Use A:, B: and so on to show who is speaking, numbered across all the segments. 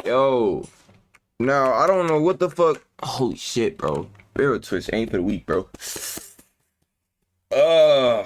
A: Yo, now I don't know what the fuck. Holy shit, bro. Barrel twist ain't for the week, bro. Now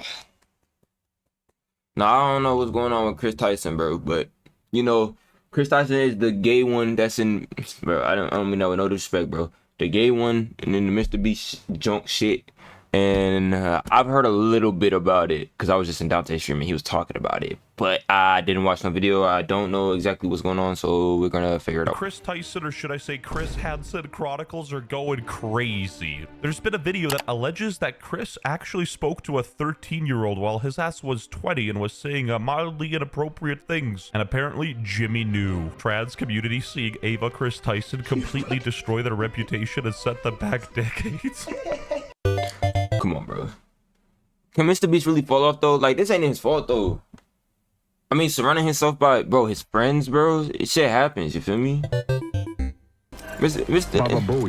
A: I don't know what's going on with Chris Tyson, bro, but you know, Chris Tyson is the gay one that's in, bro. I don't mean that with no disrespect, bro. The gay one, and then the Mr. Beast junk shit. And I've heard a little bit about it because I was just in Dante's stream and he was talking about it, but I didn't watch no video. I don't know exactly what's going on, so we're gonna figure it out.
B: Chris Tyson, or should I say Chris Hansen Chronicles, are going crazy. There's been a video that alleges that Chris actually spoke to a 13-year-old while his ass was 20 and was saying mildly inappropriate things, and apparently Jimmy knew. Trans community seeing Ava Chris Tyson completely destroy their reputation and set them back decades.
A: Come on, bro. Can Mr. Beast really fall off though? Like, this ain't his fault though. I mean, surrounding himself by, bro, his friends, bro. Shit happens. You feel me? Mr.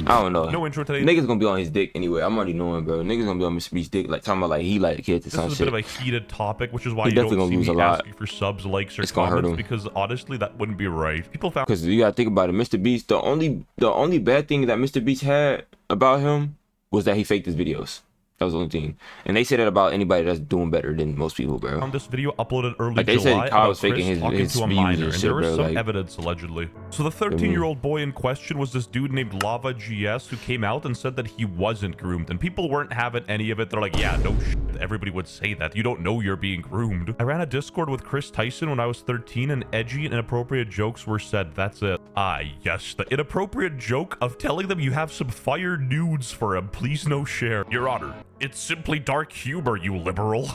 A: I don't know.
B: No intro today.
A: Niggas gonna be on his dick anyway. I'm already knowing, bro. Niggas gonna be on Mr. Beast's dick, like talking about like he like kids or some shit.
B: This is a bit of a heated topic, which is why
A: He
B: you
A: definitely
B: don't
A: gonna
B: see
A: lose
B: me
A: a lot.
B: asking for subs, likes, or
A: It's gonna hurt
B: comments,
A: him.
B: because honestly, that wouldn't be right. People found
A: Because you gotta think about it, Mr. Beast. The only bad thing that Mr. Beast had about him was that he faked his videos. That was the only thing. And they say that about anybody that's doing better than most people, bro.
B: this video uploaded early
A: Like, they said
B: July
A: Kyle
B: about
A: was faking
B: Chris talking
A: his
B: to a
A: views
B: minor,
A: and
B: and
A: shit,
B: there was
A: bro,
B: some
A: like-
B: evidence allegedly. So the 13-year-old boy in question was this dude named Lava GS who came out and said that he wasn't groomed, and people weren't having any of it. They're like, yeah, no shit. Everybody would say that. You don't know you're being groomed. I ran a Discord with Chris Tyson when I was 13, and edgy and inappropriate jokes were said. That's it. Ah, yes, the inappropriate joke of telling them you have some fire nudes for him. Please no share. Your Honor, it's simply dark humor, you liberal.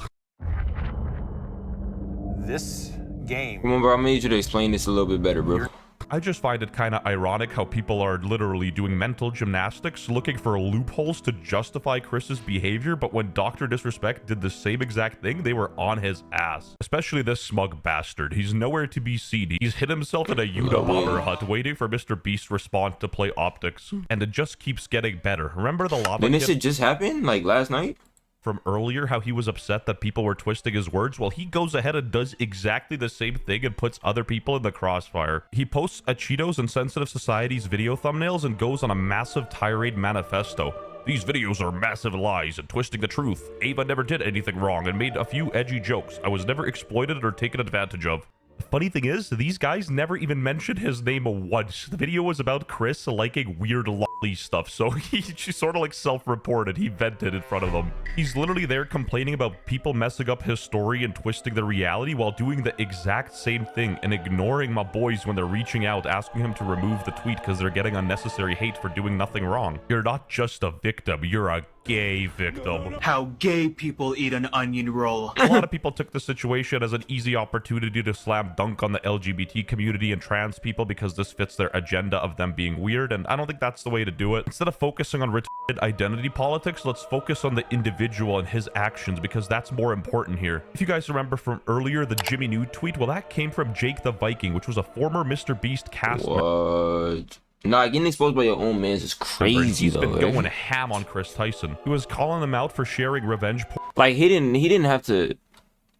C: This game.
A: Come on, bro. I need you to explain this a little bit better, bro.
B: I just find it kind of ironic how people are literally doing mental gymnastics looking for loopholes to justify Chris's behavior, but when Dr. Disrespect did the same exact thing, they were on his ass. Especially this smug bastard. He's nowhere to be seen. He's hid himself in a Unabomber hut waiting for Mr. Beast's response to play optics. And it just keeps getting better. Remember the lava
A: Didn't this
B: kid
A: shit just happen? Like last night?
B: from earlier, how he was upset that people were twisting his words? Well, he goes ahead and does exactly the same thing and puts other people in the crossfire. He posts a Cheetos and Sensitive Society's video thumbnails and goes on a massive tirade manifesto. These videos are massive lies and twisting the truth. Ava never did anything wrong and made a few edgy jokes. I was never exploited or taken advantage of. The funny thing is, these guys never even mentioned his name once. The video was about Chris liking weird lolly stuff, so he sort of like self-reported. He vented in front of them. He's literally there complaining about people messing up his story and twisting the reality while doing the exact same thing and ignoring my boys when they're reaching out, asking him to remove the tweet because they're getting unnecessary hate for doing nothing wrong. You're not just a victim, you're a gay victim.
D: How gay people eat an onion roll.
B: A lot of people took the situation as an easy opportunity to slam dunk on the LGBT community and trans people because this fits their agenda of them being weird, and I don't think that's the way to do it. Instead of focusing on retarded identity politics, let's focus on the individual and his actions, because that's more important here. If you guys remember from earlier, the Jimmy Nude tweet, well, that came from Jake the Viking, which was a former Mr. Beast cast member.
A: What? Nah, getting exposed by your own mans is crazy
B: He's
A: though.
B: been
A: Like,
B: going ham on Chris Tyson. He was calling them out for sharing revenge porn.
A: like he didn't have to.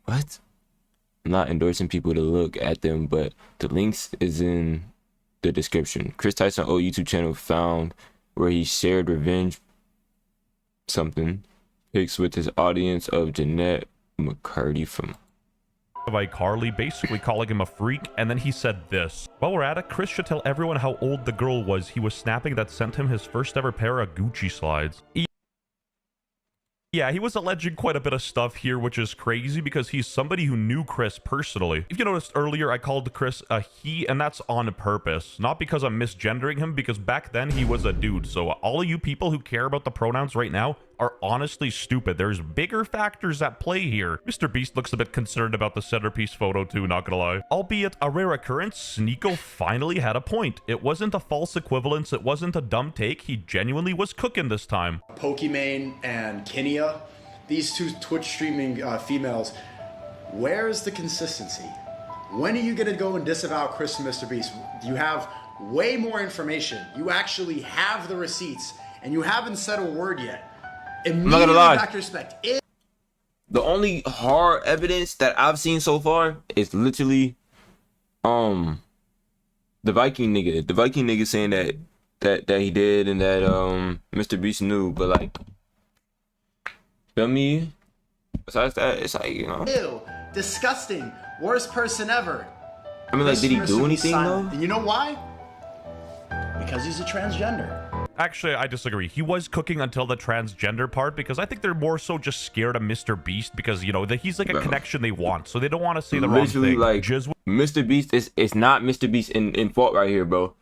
A: What? I'm not endorsing people to look at them, but the links is in the description. Chris Tyson old YouTube channel found where he shared revenge something pics with his audience of Jeanette McCurdy from
B: Of iCarly, basically calling him a freak, and then he said this. While we're at it, Chris should tell everyone how old the girl was he was snapping that sent him his first ever pair of Gucci slides. Yeah, he was alleging quite a bit of stuff here, which is crazy because he's somebody who knew Chris personally. If you noticed earlier, I called Chris a he, and that's on purpose. Not because I'm misgendering him, because back then he was a dude. So all of you people who care about the pronouns right now are honestly stupid. There's bigger factors at play here. Mr. Beast looks a bit concerned about the centerpiece photo too, not gonna lie. Albeit a rare occurrence, Sneeko finally had a point. It wasn't a false equivalence, it wasn't a dumb take, he genuinely was cooking this time.
E: Pokimane and Kinia, these two Twitch streaming females, where's the consistency? When are you gonna go and disavow Chris and Mr. Beast? You have way more information. You actually have the receipts, and you haven't said a word yet.
A: I'm not gonna lie.
E: Dr. Respect.
A: The only hard evidence that I've seen so far is literally The Viking nigga saying that he did and that Mr. Beast knew, but like, feel me? Besides that, it's like, you know.
E: Ew, disgusting, worst person ever.
A: I mean, like, did he do anything though?
E: And you know why? Because he's a transgender.
B: Actually, I disagree. He was cooking until the transgender part because I think they're more so just scared of Mr. Beast because, you know, he's like a
A: Bro.
B: connection they want. So they don't want to say the wrong
A: Literally,
B: thing.
A: like,
B: Jizz
A: Mr. Beast it's not Mr. Beast in fault right here, bro.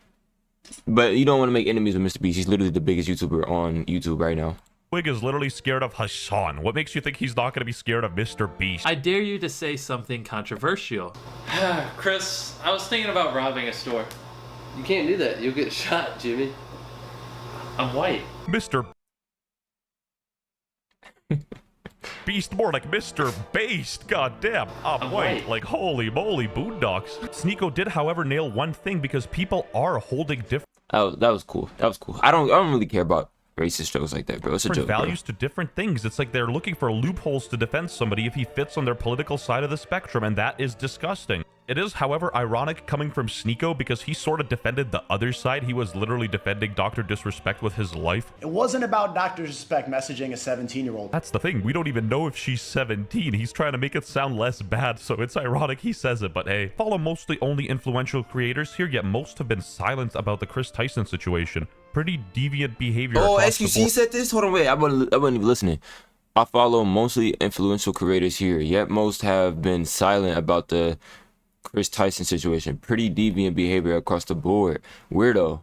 A: But you don't want to make enemies with Mr. Beast. He's literally the biggest YouTuber on YouTube right now.
B: Wig is literally scared of Hassan. What makes you think he's not going to be scared of Mr. Beast?
F: I dare you to say something controversial. Chris, I was thinking about robbing a store.
G: You can't do that. You'll get shot, Jimmy.
F: I'm white.
B: Mr. Beast, more like Mr. Beast. God damn. I'm white.
F: white.
B: Like, holy moly, boondocks. Sneeko did, however, nail one thing because people are holding different
A: That was cool. That was cool. I don't really care about racist jokes like that, bro. It's a joke, bro.
B: values to different things. It's like they're looking for loopholes to defend somebody if he fits on their political side of the spectrum, and that is disgusting. It is, however, ironic coming from Sneeko because he sort of defended the other side. He was literally defending Dr. Disrespect with his life.
E: It wasn't about Dr. Disrespect messaging a 17-year-old.
B: That's the thing. We don't even know if she's 17. He's trying to make it sound less bad, so it's ironic he says it. But hey, follow mostly only influential creators here, yet most have been silent about the Chris Tyson situation. Pretty deviant behavior.
A: Oh,
B: across the
A: SQC
B: board.
A: said this? Hold on, wait. I wasn't even listening. I follow mostly influential creators here, yet most have been silent about the Chris Tyson situation. Pretty deviant behavior across the board. Weirdo.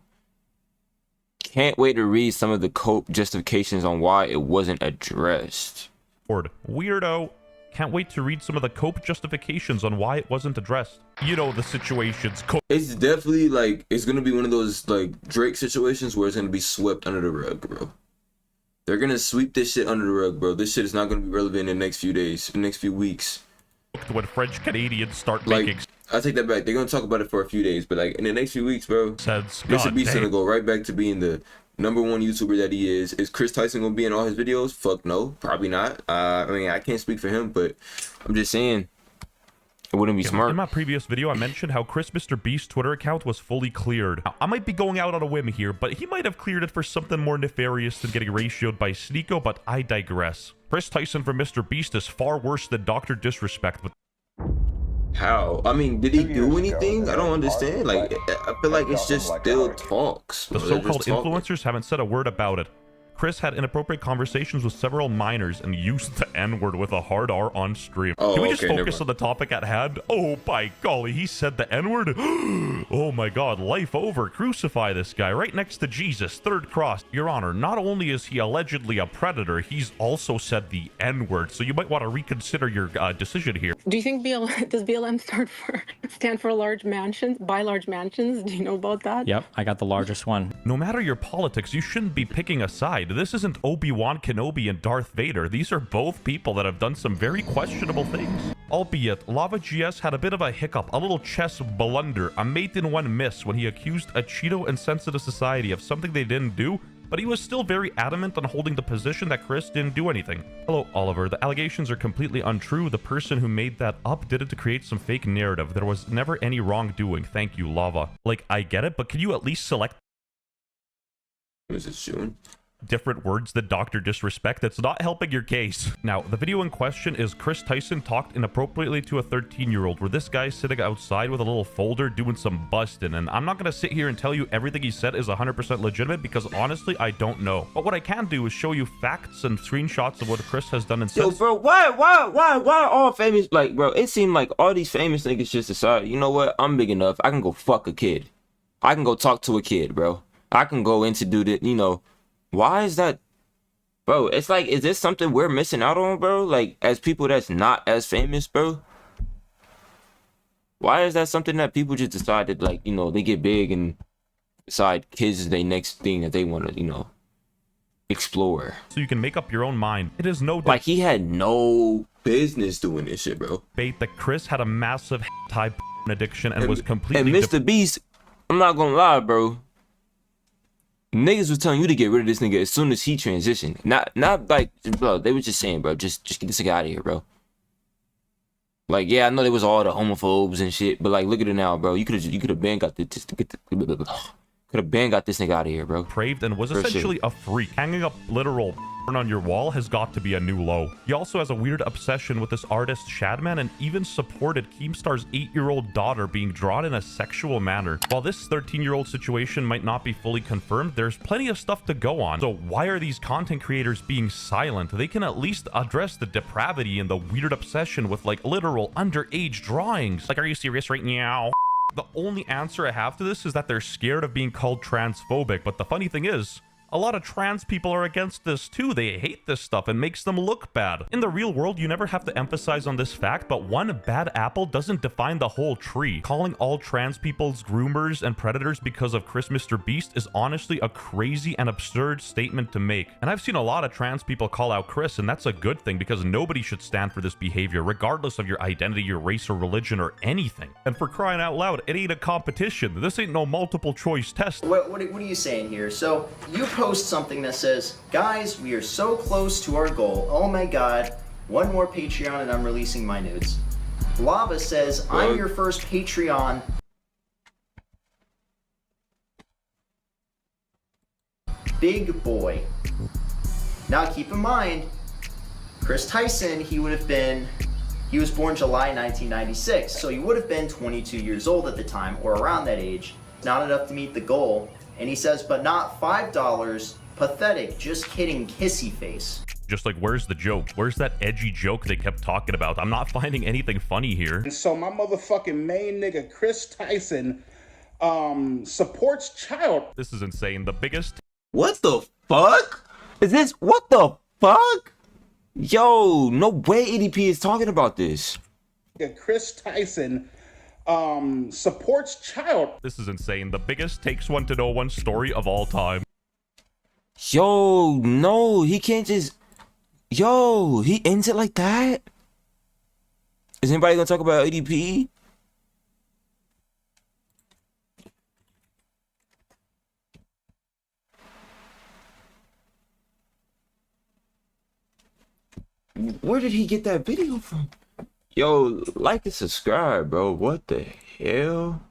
A: Can't wait to read some of the cope justifications on why it wasn't addressed.
B: Weirdo. Can't wait to read some of the cope justifications on why it wasn't addressed. You know the situations.
A: It's definitely like, it's gonna be one of those like Drake situations where it's gonna be swept under the rug, bro. They're gonna sweep this shit under the rug, bro. This shit is not gonna be relevant in the next few days, the next few weeks.
B: When French Canadians start
A: Like,
B: making
A: I take that back. They're gonna talk about it for a few days, but like in the next few weeks, bro,
B: sense.
A: Mr.
B: God
A: Beast
B: dang.
A: gonna go right back to being the #1 YouTuber that he is. Is Chris Tyson gonna be in all his videos? Fuck no, probably not. I mean, I can't speak for him, but I'm just saying it wouldn't be smart.
B: In my previous video, I mentioned how Chris Mr. Beast's Twitter account was fully cleared. Now, I might be going out on a whim here, but he might have cleared it for something more nefarious than getting ratioed by Sneeko, but I digress. Chris Tyson for Mr. Beast is far worse than Dr. Disrespect, but
A: How? I mean, did he do anything? I don't understand. Like, I feel like it's just still talks.
B: the
A: bro. They're just
B: so-called
A: talking.
B: influencers haven't said a word about it. Chris had inappropriate conversations with several minors and used the N-word with a hard R on stream.
A: Oh,
B: Can we just
A: okay, never
B: focus on the topic at hand? Oh, by golly, he said the N-word? Oh my god, life over. Crucify this guy right next to Jesus. Third cross. Your Honor, not only is he allegedly a predator, he's also said the N-word, so you might want to reconsider your decision here.
H: Do you think does BLM stand for large mansions? Buy large mansions? Do you know about that?
I: Yep, I got the largest one.
B: No matter your politics, you shouldn't be picking a side. This isn't Obi-Wan Kenobi and Darth Vader. These are both people that have done some very questionable things. Albeit, Lava GS had a bit of a hiccup, a little chess blunder, a mate-in-one miss when he accused a Cheeto and Sensitive Society of something they didn't do, but he was still very adamant on holding the position that Chris didn't do anything. Hello, Oliver. The allegations are completely untrue. The person who made that up did it to create some fake narrative. There was never any wrongdoing. Thank you, Lava. Like, I get it, but can you at least select
A: Was it June?
B: different words than Dr. Disrespect? That's not helping your case. Now, the video in question is Chris Tyson talked inappropriately to a 13-year-old, where this guy's sitting outside with a little folder doing some busting, and I'm not gonna sit here and tell you everything he said is 100% legitimate, because honestly, I don't know. But what I can do is show you facts and screenshots of what Chris has done and
A: Yo,
B: said.
A: bro, why all famous, like, bro, it seemed like all these famous niggas just decided, you know what, I'm big enough, I can go fuck a kid. I can go talk to a kid, bro. I can go in to do the, you know, why is that, bro? It's like, is this something we're missing out on, bro? Like, as people that's not as famous, bro? Why is that something that people just decided, like, you know, they get big and decide kids is their next thing that they want to, you know, explore?
B: So you can make up your own mind. It is no
A: Like, he had no business doing this shit, bro.
B: debate that Chris had a massive type addiction and was completely
A: And Mr. Beast, I'm not gonna lie, bro. Niggas was telling you to get rid of this nigga as soon as he transitioned. Not like, bro, they were just saying, bro, just get this nigga out of here, bro. Like, yeah, I know there was all the homophobes and shit, but like, look at it now, bro. You could have been got this could have been got this nigga out of here, bro.
B: Depraved and was
A: For
B: essentially
A: sure.
B: a freak. Hanging up literal on your wall has got to be a new low. He also has a weird obsession with this artist Shadman and even supported Keemstar's 8-year-old daughter being drawn in a sexual manner. While this 13-year-old situation might not be fully confirmed, there's plenty of stuff to go on. So why are these content creators being silent? They can at least address the depravity and the weird obsession with like literal underage drawings. Like, are you serious right now? The only answer I have to this is that they're scared of being called transphobic, but the funny thing is, a lot of trans people are against this too. They hate this stuff and makes them look bad. In the real world, you never have to emphasize on this fact, but one bad apple doesn't define the whole tree. Calling all trans people's groomers and predators because of Chris Mr. Beast is honestly a crazy and absurd statement to make. And I've seen a lot of trans people call out Chris, and that's a good thing because nobody should stand for this behavior, regardless of your identity, your race, or religion, or anything. And for crying out loud, it ain't a competition. This ain't no multiple choice test.
I: What are you saying here? So you post something that says, guys, we are so close to our goal. Oh my god, one more Patreon and I'm releasing my nudes. Lava says, I'm your first Patreon. Big boy. Now keep in mind, Chris Tyson, he was born July 1996, so he would have been 22 years old at the time, or around that age. Not enough to meet the goal. And he says, but not $5. Pathetic. Just kidding. Kissy face.
B: Just like, where's the joke? Where's that edgy joke they kept talking about? I'm not finding anything funny here.
J: And so my motherfucking main nigga, Chris Tyson, supports child.
B: This is insane. The biggest...
A: What the fuck? Is this, what the fuck? Yo, no way EDP is talking about this.
J: Chris Tyson supports child.
B: This is insane. The biggest takes one to know one story of all time.
A: Yo, no, he can't just... Yo, he ends it like that? Is anybody gonna talk about EDP? Where did he get that video from? Yo, like and subscribe, bro. What the hell?